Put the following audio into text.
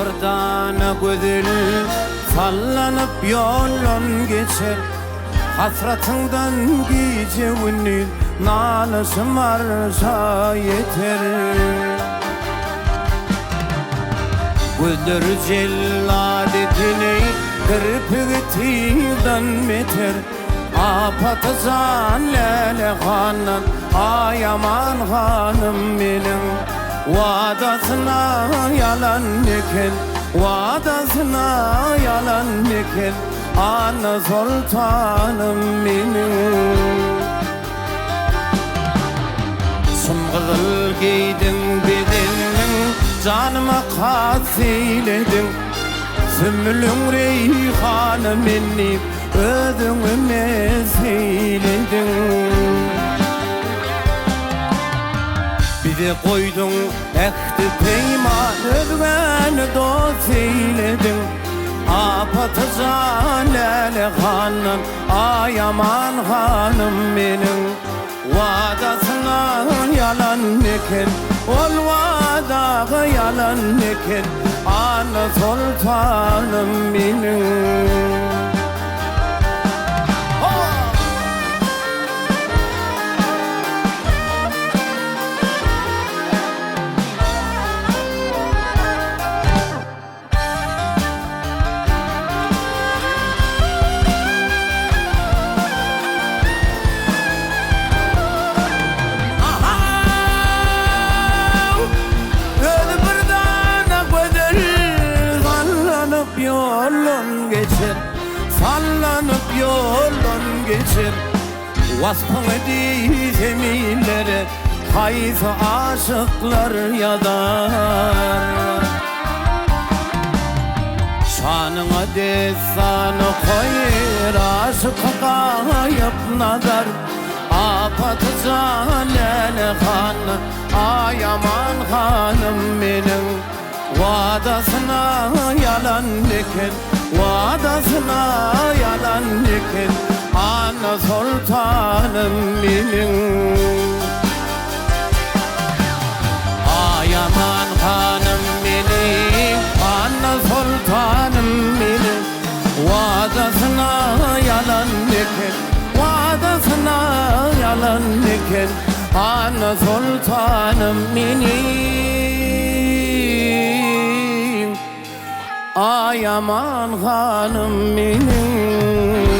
bir tane güzel sallanıp yolun geçer. Hasretinden gece gündüz nalışım varsa yeter. Gözleri celladetini kırpıgıtıydan beter. Apatızan lele hanım, ay aman hanım benim. Vadasına yalan diken, vadasına yalan diken, ana sultanım benim. Sımgızıl giydin bedenin, canıma kasiledin. Sümbülün reyhanı beni ödünüme seyledin. Bir de koydun ekti peyman, özgeni dost eyledin. Apatızan lele hanım, ay aman hanım benim. Vadasına yalan diken, ol vadağı yalan diken, ana sultanım benim. Yolun geçer, sallanıp yolun geçer. Vasfını dizemillere hayıfı aşıklar yadar. Şanına destanı koyur, aşık kayıp nazar. Apatızan lele hanım, ay aman hanım benim. Vadasına yalan diken, vadasına yalan diken, ana sultanım benim. Ay aman hanım benim, ana sultanım benim. Vadasına yalan diken, vadasına yalan diken, ana sultanım benim. Ay aman hanım benim.